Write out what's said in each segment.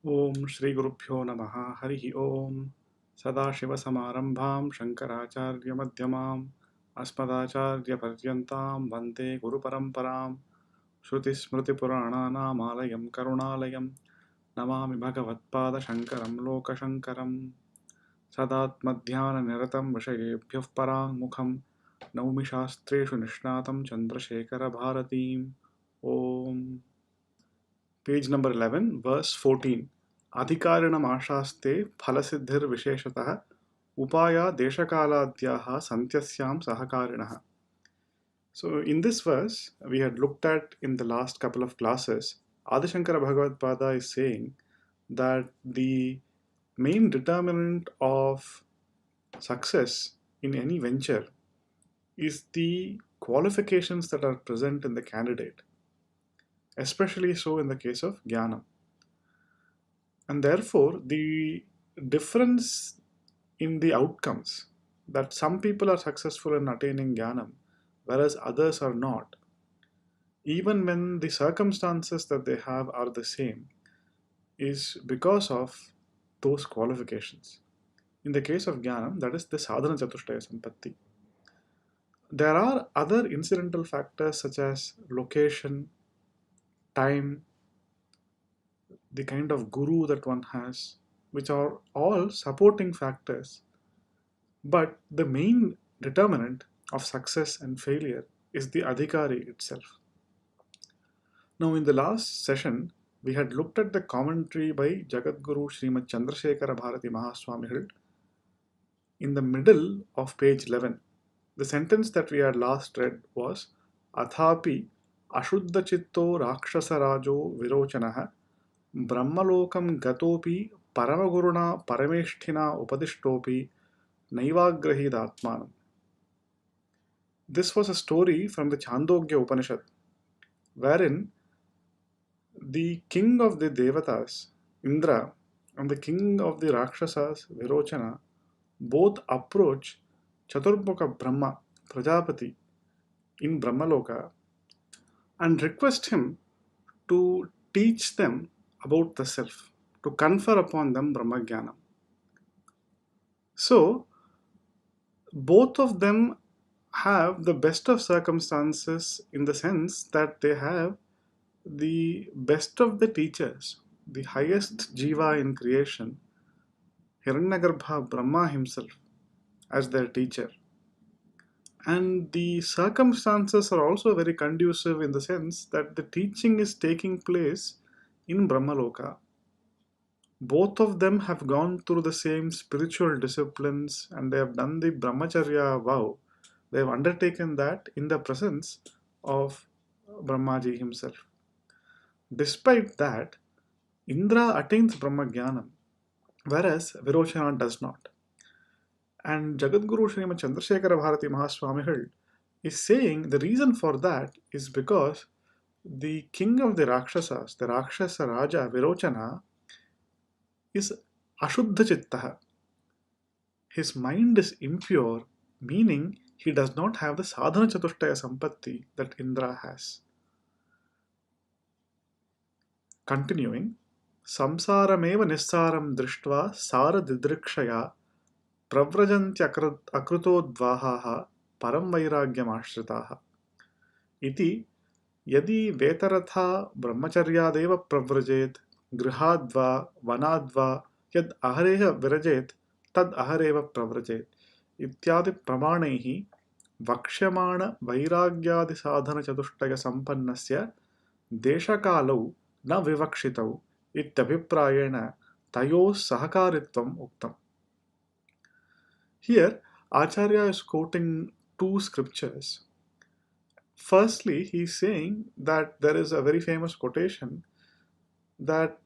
Om Shri Gurubhyo Namaha Harihi Om Sadashivasamarambham Shankaracharya Madhyamam Asmadacharya Paryantam Vande Guru Paramparam Shruti Smriti Purananam Alayam Karunalayam Namami Bhagavatpada Shankaram Loka Shankaram Sadatmadhyana Niratam Vishayebhyav Parang Mukham Naumi Shastreshu Nishnatam Chandrasekhara Bharatim Om. Page number 11, verse 14. Adhikarinam ashaste phalasiddhir visheshatah upaya deshakaladhyaha santyasyam sahakarinaha. So in this verse, we had looked at in the last couple of classes, Adi Shankara Bhagavad is saying that the main determinant of success in any venture is the qualifications that are present in the candidate, especially so in the case of Jnanam. And therefore, the difference in the outcomes, that some people are successful in attaining Jnanam, whereas others are not, even when the circumstances that they have are the same, is because of those qualifications. In the case of Jnanam, that is the sadhana chatushtaya sampatti. There are other incidental factors such as location, time, the kind of guru that one has, which are all supporting factors. But the main determinant of success and failure is the adhikari itself. Now, in the last session, we had looked at the commentary by Jagadguru Srimad Chandrasekhara Bharati Mahaswamigal in the middle of page 11. The sentence that we had last read was Athapi Ashuddha Chitto Rakshasarajo Virochanaha Brahmalokam Gatopi Paramaguruna Parameshthina Upadishtopi Naivagrahid Atmanam. This was a story from the Chandogya Upanishad, wherein the king of the Devatas, Indra, and the king of the Rakshasas, Virochana, both approach Chaturmukha Brahma, Prajapati, in Brahmaloka and request him to teach them about the self, to confer upon them Brahmajnana. So, both of them have the best of circumstances in the sense that they have the best of the teachers, the highest jiva in creation, Hiranyagarbha Brahma himself, as their teacher. And the circumstances are also very conducive in the sense that the teaching is taking place in Brahmaloka. Both of them have gone through the same spiritual disciplines and they have done the Brahmacharya vow. They have undertaken that in the presence of Brahmaji himself. Despite that, Indra attains Brahmajnanam, whereas Virochana does not. And Jagadguru Srimad Chandrasekhara Bharati Mahaswamigal is saying the reason for that is because the king of the Rakshasas, the Rakshasa Raja Virochana, is Ashuddha Chittaha. His mind is impure, meaning he does not have the sadhana chatushtaya sampatti that Indra has. Continuing, samsarameva nissaram drishtva sara didrikshaya pravrajantya akrutodvahaha param vairagyam ashritaha. Iti yadi vetaratha brahmacharyadeva pravrajet grihadva vanadva yad ahareha virajet tad ahareva pravrajet ityadi pramanaihi vakshyamana vairagyadi sadhana chatushtaya sampannasya deshakalau na vivakshitau ityabhiprayena tayos sahakaritvam uktam. Here, Acharya is quoting two scriptures. Firstly, he is saying that there is a very famous quotation that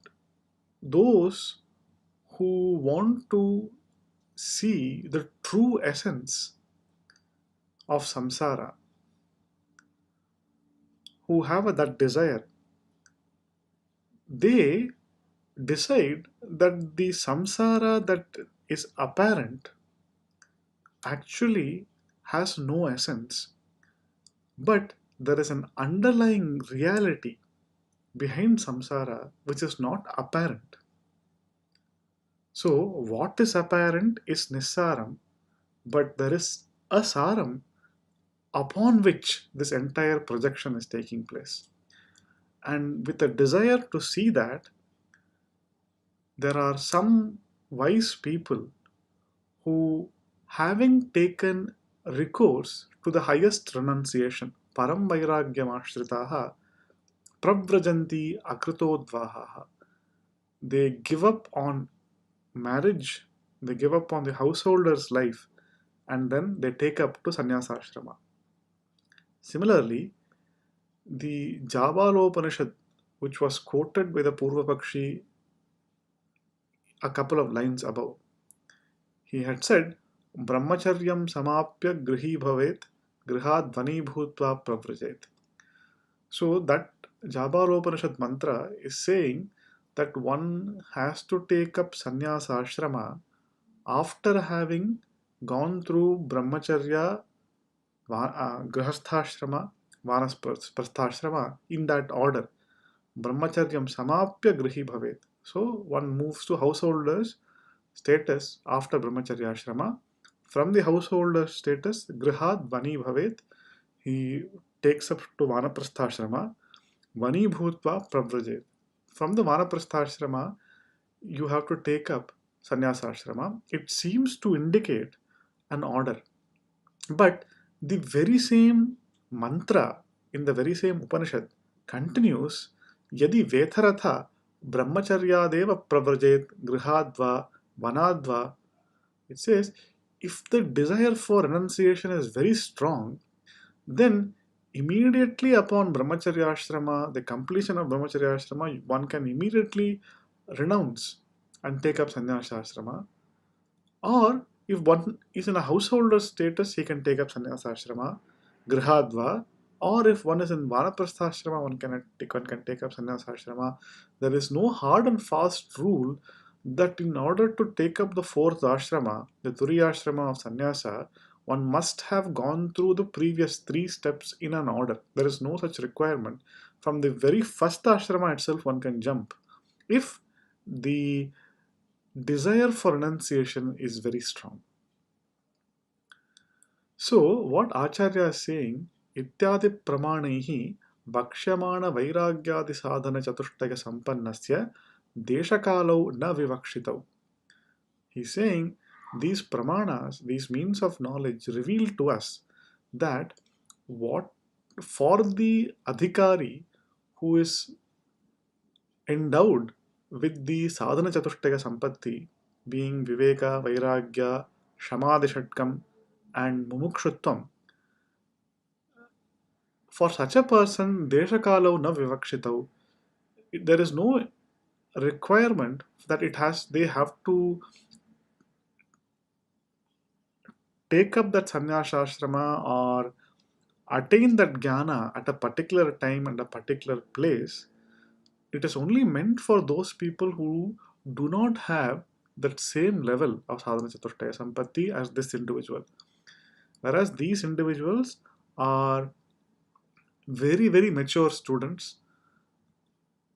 those who want to see the true essence of samsara, who have that desire, they decide that the samsara that is apparent actually has no essence, but there is an underlying reality behind samsara which is not apparent. So, what is apparent is Nissaram, but there is a Saram upon which this entire projection is taking place. And with a desire to see that, there are some wise people who, having taken recourse to the highest renunciation, param vairagyam ashritaha pravrajanti akrutodvaha, they give up on marriage, they give up on the householder's life, and then they take up to sannyasa ashrama. Similarly, the Jabalopanishad, which was quoted by the Purvapakshi a couple of lines above, he had said, Brahmacharyam samapya grihi bhavet grihad vani bhutva pravrajet. So that Jabalopanishad mantra is saying that one has to take up sannyasa ashrama after having gone through brahmacharya, grihasthashrama, vanasprastha in that order. Brahmacharyam samapya grihi bhavet. So one moves to householder's status after brahmacharya ashrama. From the householder status, grihad vani bhavet, he takes up to vanaprastha vani bhutva pravrajet. From the vanaprastha you have to take up sannyasa ashrama. It seems to indicate an order. But the very same mantra in the very same Upanishad continues Yadi Vetharatha Brahmacharyadeva Pravrajet Grihadva Vanadva. It says, if the desire for renunciation is very strong, then immediately upon Brahmacharya Ashrama, the completion of Brahmacharya Ashrama, one can immediately renounce and take up Sannyasa Ashrama. Or if one is in a householder status, he can take up sannyasa ashrama, grihadva, or if one is in vanaprastha ashrama, one can take up sannyasa ashrama. There is no hard and fast rule that in order to take up the fourth ashrama, the turiya ashrama of sannyasa, one must have gone through the previous three steps in an order. There is no such requirement. From the very first ashrama itself, one can jump. If the desire for renunciation is very strong. So, what Acharya is saying, ityadi pramanaihi bhakshyamana vairagyadi sadhana chatushtaya sampannasya deshakalau na vivakshitau. He's saying these pramanas, these means of knowledge reveal to us that what for the adhikari who is endowed with the sadhana chatushtaya sampatti, being viveka, vairagya, shamadhi and mumukshutvam, for such a person, deshakalau na vivakshitau, there is no requirement that they have to take up that sannyasa ashrama or attain that jnana at a particular time and a particular place. It is only meant for those people who do not have that same level of sadhana chatushtaya sampatti as this individual. Whereas these individuals are very, very mature students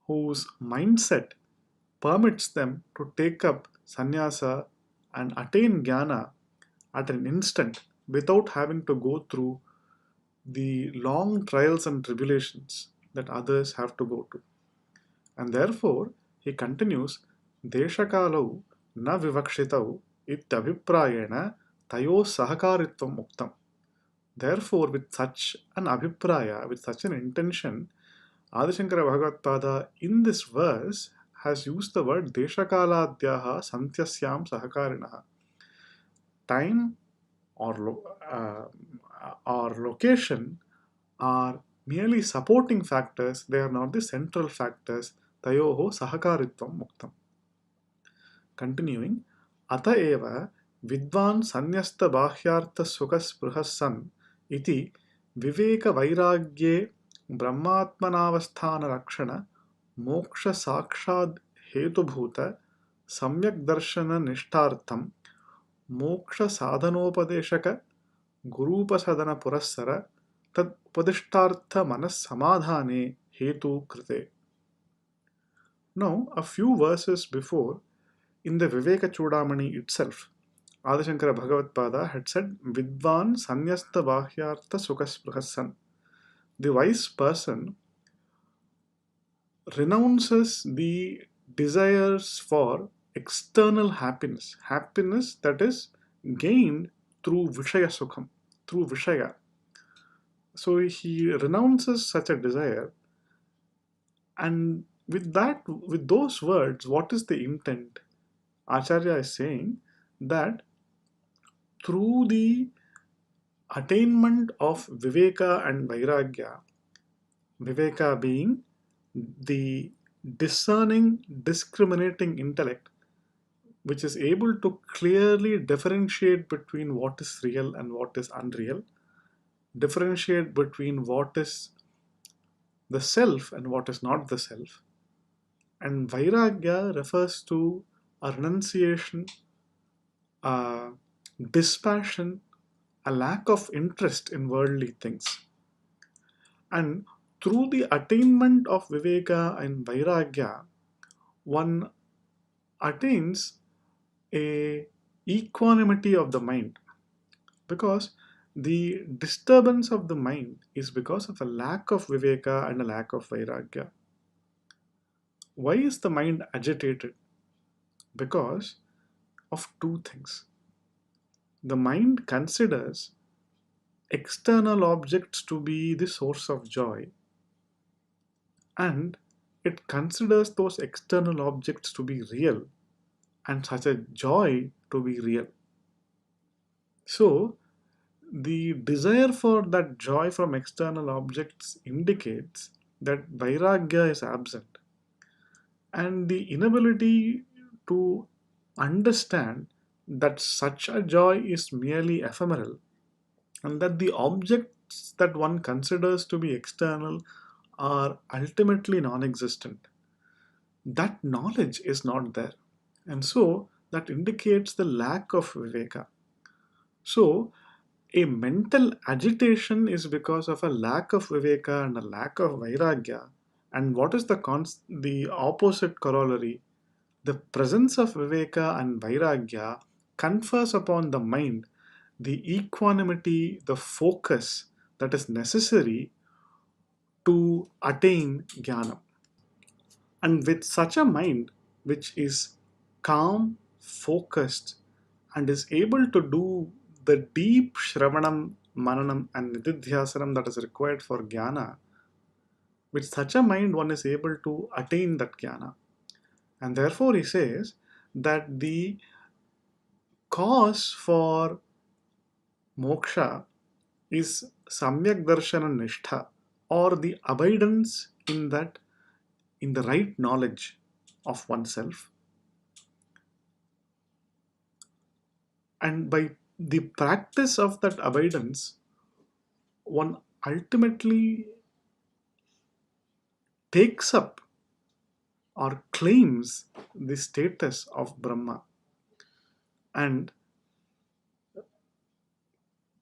whose mindset permits them to take up sannyasa and attain jnana at an instant without having to go through the long trials and tribulations that others have to go to. And therefore, he continues, Deshakalau na vivakshitau ityabhiprayena tayo sahakaritvam muktam. Therefore, with such an abhipraya, with such an intention, Adi Shankara Bhagavad in this verse has used the word Deshakaladhyaha Santyasyam Sahakarinaha. Time or location are merely supporting factors, they are not the central factors. Tayoho Sahakaritvam Muktam. Continuing, Ata eva Vidvan Sanyasta Bahyartha Sukhasprihas San iti Viveka Vairagye Brahmatmanavasthana Rakshana Moksha Sakshad Hetubhuta Samyak Darshana Nishtartham Moksha Sadhanopadeshaka Gurupasadana Purassara Tad Upadishtartha Manas Samadhane Hetu Krite. Now, a few verses before, In the Vivekachudamani itself, Adi Shankara Bhagavatpada had said, Vidvan Sanyasta Vahyartha Sukasprahasan. The wise person renounces the desires for external happiness, happiness that is gained through Vishaya Sukham, through Vishaya. So he renounces such a desire, and with that, with those words, what is the intent? Acharya is saying that through the attainment of Viveka and Vairagya, Viveka being the discerning, discriminating intellect, which is able to clearly differentiate between what is real and what is unreal, differentiate between what is the self and what is not the self. And Vairagya refers to a renunciation, a dispassion, a lack of interest in worldly things. And through the attainment of Viveka and Vairagya, one attains a equanimity of the mind, because the disturbance of the mind is because of a lack of Viveka and a lack of Vairagya. Why is the mind agitated? Because of two things. The mind considers external objects to be the source of joy, and it considers those external objects to be real and such a joy to be real. So, the desire for that joy from external objects indicates that Vairagya is absent, and the inability to understand that such a joy is merely ephemeral, and that the objects that one considers to be external are ultimately non existent. That knowledge is not there. And so that indicates the lack of Viveka. So a mental agitation is because of a lack of Viveka and a lack of Vairagya. And what is the opposite corollary? The presence of Viveka and Vairagya confers upon the mind the equanimity, the focus that is necessary to attain jnana. And with such a mind, which is calm, focused, and is able to do the deep Shravanam, Mananam, and Nididhyasanam that is required for jnana, with such a mind, one is able to attain that jnana. And therefore, he says that the cause for moksha is samyak darshana nishtha, or the abidance in that, in the right knowledge of oneself. And by the practice of that abidance, one ultimately takes up or claims the status of Brahma, and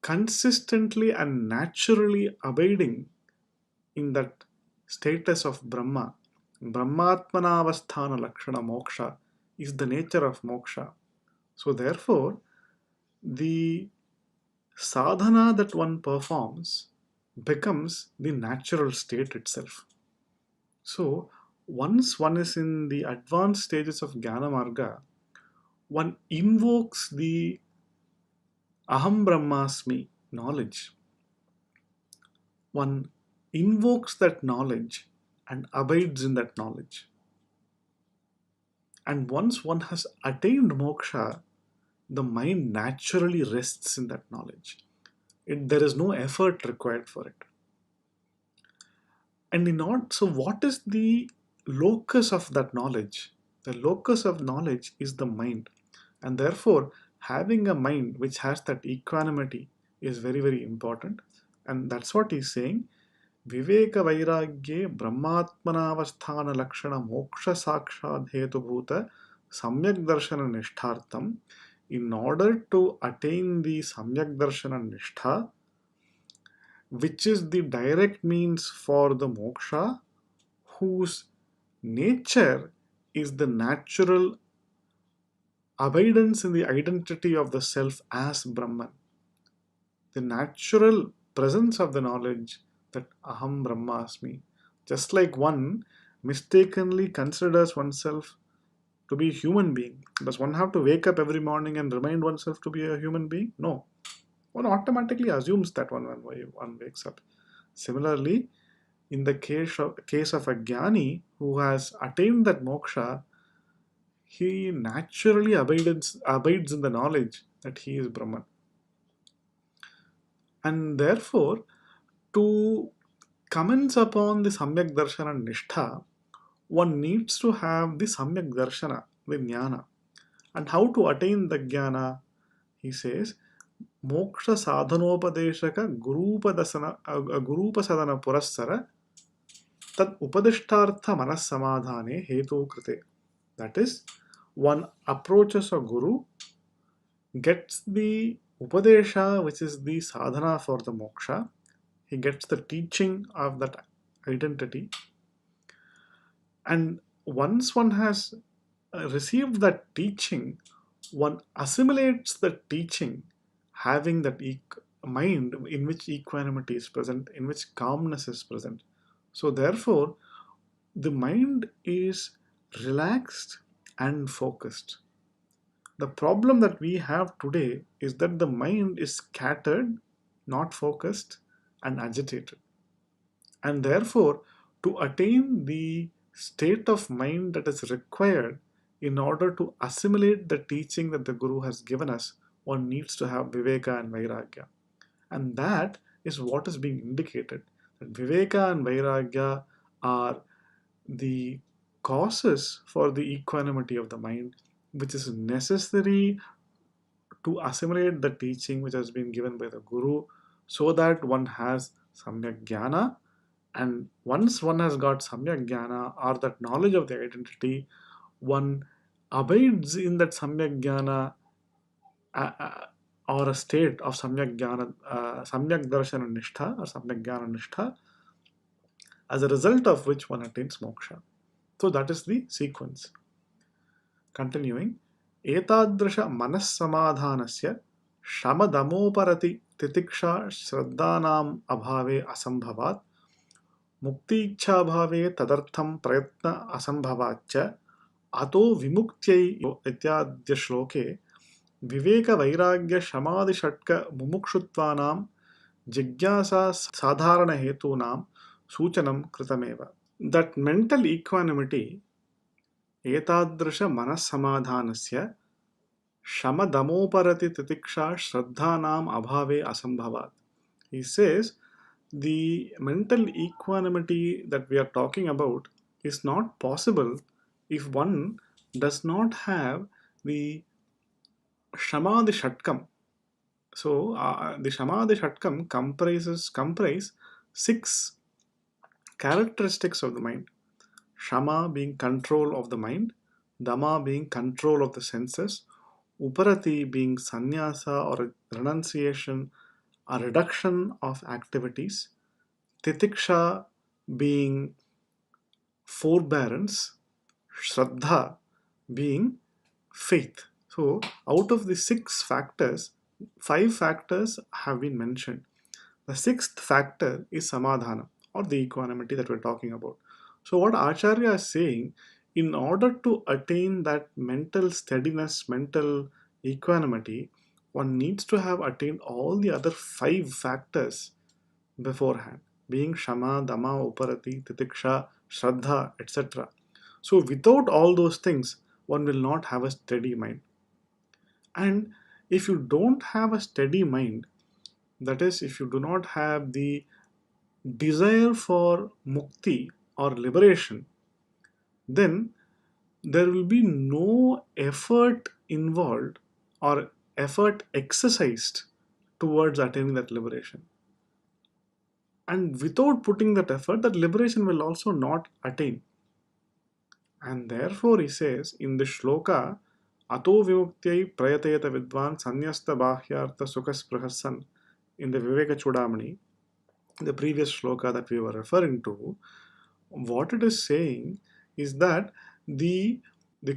consistently and naturally abiding in that status of Brahma. Brahmatmanavasthana lakshana moksha is the nature of moksha. So therefore, the sadhana that one performs becomes the natural state itself. So once one is in the advanced stages of Jnana Marga, one invokes the Aham Brahmasmi knowledge. One invokes that knowledge and abides in that knowledge. And once one has attained moksha, the mind naturally rests in that knowledge. There is no effort required for it. And so what is the locus of that knowledge? The locus of knowledge is the mind. And therefore, having a mind which has that equanimity is very, very important. And that's what he's saying. Viveka Vairagye Brahmatmanavasthana Lakshana Moksha Sakshad Hetubhuta Samyak Darshana Nishthartham. In order to attain the Samyak Darshana Nishtha, which is the direct means for the moksha, whose nature is the natural abidance in the identity of the self as Brahman, the natural presence of the knowledge that Aham Brahmasmi. Just like one mistakenly considers oneself to be a human being. Does one have to wake up every morning and remind oneself to be a human being? No. One automatically assumes that when one wakes up. Similarly, in the case of a jnani who has attained that moksha, he naturally abides in the knowledge that he is Brahman. And therefore, to commence upon the Samyak Darshana Nishtha, one needs to have the Samyak Darshana, the Jnana. And how to attain the Jnana? He says, Moksha Sadhanopadeshaka Gurupasadana Purassara Tad Upadishtartha Manas Samadhane Hetu Krite. That is, one approaches a Guru, gets the Upadesha, which is the sadhana for the moksha. He gets the teaching of that identity. And once one has received that teaching, one assimilates the teaching, having that mind in which equanimity is present, in which calmness is present. So, therefore, the mind is relaxed and focused. The problem that we have today is that the mind is scattered, not focused, and agitated. And therefore, to attain the state of mind that is required in order to assimilate the teaching that the Guru has given us, one needs to have Viveka and Vairagya. And that is what is being indicated. That Viveka and Vairagya are the causes for the equanimity of the mind, which is necessary to assimilate the teaching which has been given by the Guru, so that one has Samyak Jnana. And once one has got Samyak Jnana, or that knowledge of the identity, one abides in that Samyak Jnana, or a state of Samyak Jnana, Samyak Darshana Nishtha or Samyak Jnana Nishtha, as a result of which one attains moksha. So that is the sequence. Continuing, Etadrisha Manas Samadhanasya Shamadamoparathi Titiksha Shraddhanam Abhave Asambhavat Mukti Tadartham Prayatna Asambhavacha Ato Vimuktyai Ityadya Shloke Viveka Vairagya Shamadhi Shatka Mumukshutvanam Jigyasa Sadharana Hetunam Suchanam Kritameva. That mental equanimity, Etadrisha Manas Samadhanasya Shamadamoparathi Titiksha Shraddhanam Abhave Asambhavat. He says, the mental equanimity that we are talking about is not possible if one does not have the Shamadhi Shatkam. So, the Shamadhi Shatkam comprise 6 characteristics of the mind. Shama being control of the mind, Dama being control of the senses, Uparati being sannyasa or renunciation, a reduction of activities, Titiksha being forbearance, Shraddha being faith. So, out of the 6 factors, 5 factors have been mentioned. The 6th factor is Samadhana, or the equanimity that we're talking about. So, what Acharya is saying, in order to attain that mental steadiness, mental equanimity, one needs to have attained all the other 5 factors beforehand, being Shama, Dama, Uparati, Titiksha, Shraddha, etc. So, without all those things, one will not have a steady mind. And if you don't have a steady mind, that is, if you do not have the desire for mukti or liberation, then there will be no effort involved or effort exercised towards attaining that liberation. And without putting that effort, that liberation will also not attain. And therefore, he says in the shloka, Ato Vimuktyai Prayateta Vidvan Sanyasta Bhahyartha Sukasprahasan, in the Vivekachudamani, the previous shloka that we were referring to, what it is saying is that the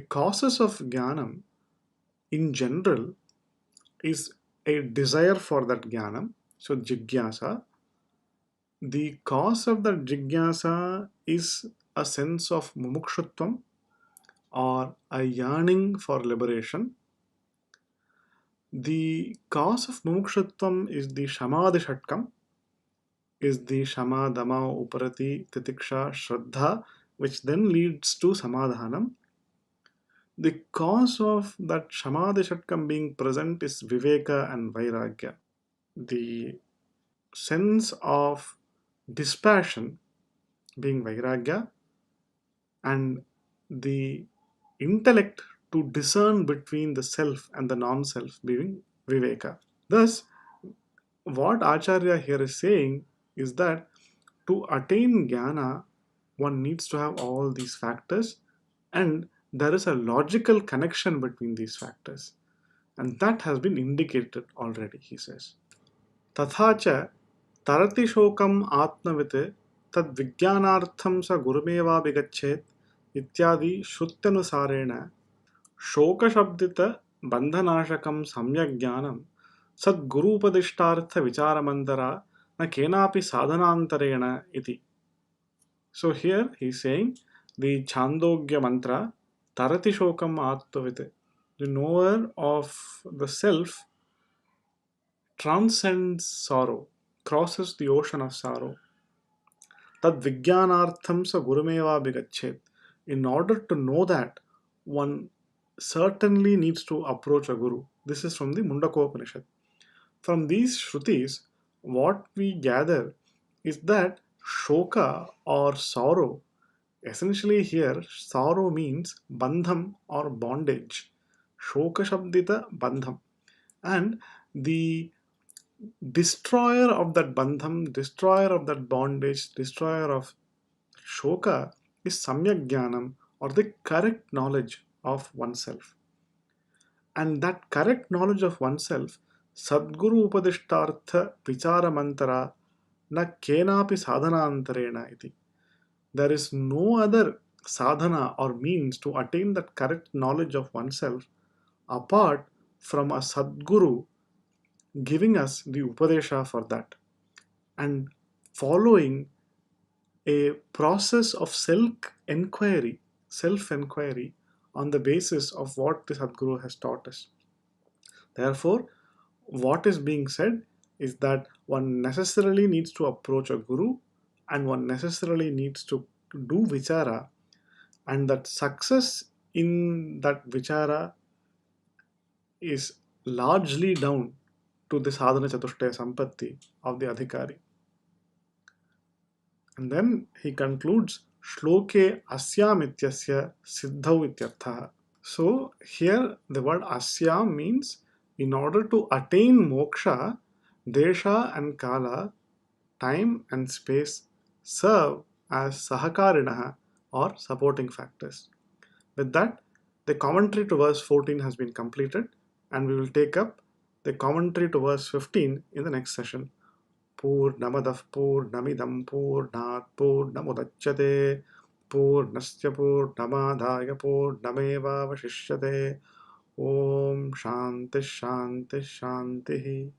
causes of jnanam in general is a desire for that jnanam. So jigyasa, the cause of that jigyasa is a sense of mumukshutvam or a yearning for liberation. The cause of mumukshutvam is the shamadhi shatkam, is the shama, dama, uparati, titiksha, shraddha, which then leads to samadhanam. The cause of that shamadhi shatkam being present is viveka and vairagya. The sense of dispassion being vairagya, and the intellect to discern between the self and the non-self being viveka. Thus, what Acharya here is saying is that to attain jnana, one needs to have all these factors, and there is a logical connection between these factors, and that has been indicated already, he says. Tathacha tarati shokam atmavit tad vigyanaartham sa gurumevaभिगच्छेत् इत्यादि श्रुत्यनुसारेण शोकशब्दित बन्धनाशकं सम्यग्ज्ञानं सद्गुरूपदिष्टार्थविचारमन्तरा न केनापि साधनान्तरेण इति. So here he is saying the Chandogya mantra Tarati Shokam Atmavit, the knower of the self transcends sorrow, crosses the ocean of sorrow. Tad Vijnanartham sa Gurumeva Bigachet. In order to know that, one certainly needs to approach a guru. This is from the Mundakopanishad. From these Shrutis, what we gather is that shoka or sorrow, essentially here sorrow means bandham or bondage. Shoka shabdita bandham. And the destroyer of that bandham, destroyer of that bondage, destroyer of shoka is samyak jnanam, or the correct knowledge of oneself. And that correct knowledge of oneself, Sadguru Upadishtartha Vicharamantara na kenapi sadhanantarena iti. There is no other sadhana or means to attain that correct knowledge of oneself apart from a Sadguru giving us the Upadesha for that, and following a process of self-enquiry on the basis of what the Sadguru has taught us. Therefore, what is being said is that one necessarily needs to approach a guru, and one necessarily needs to do vichara, and that success in that vichara is largely down to the sadhana chatushtaya sampatti of the adhikari. And then he concludes shloke asyam ityasya siddhau ityartha. So here the word asyam means in order to attain moksha, desha and kala, time and space, serve as sahakarinaha or supporting factors. With that, the commentary to verse 14 has been completed, and we will take up the commentary to verse 15 in the next session. Purnamadah Purnamidam Purnat Purnamudachyate Purnasya Purnamadhaya Purnameva Vashishyate. Om Shanti Shanti Shanti.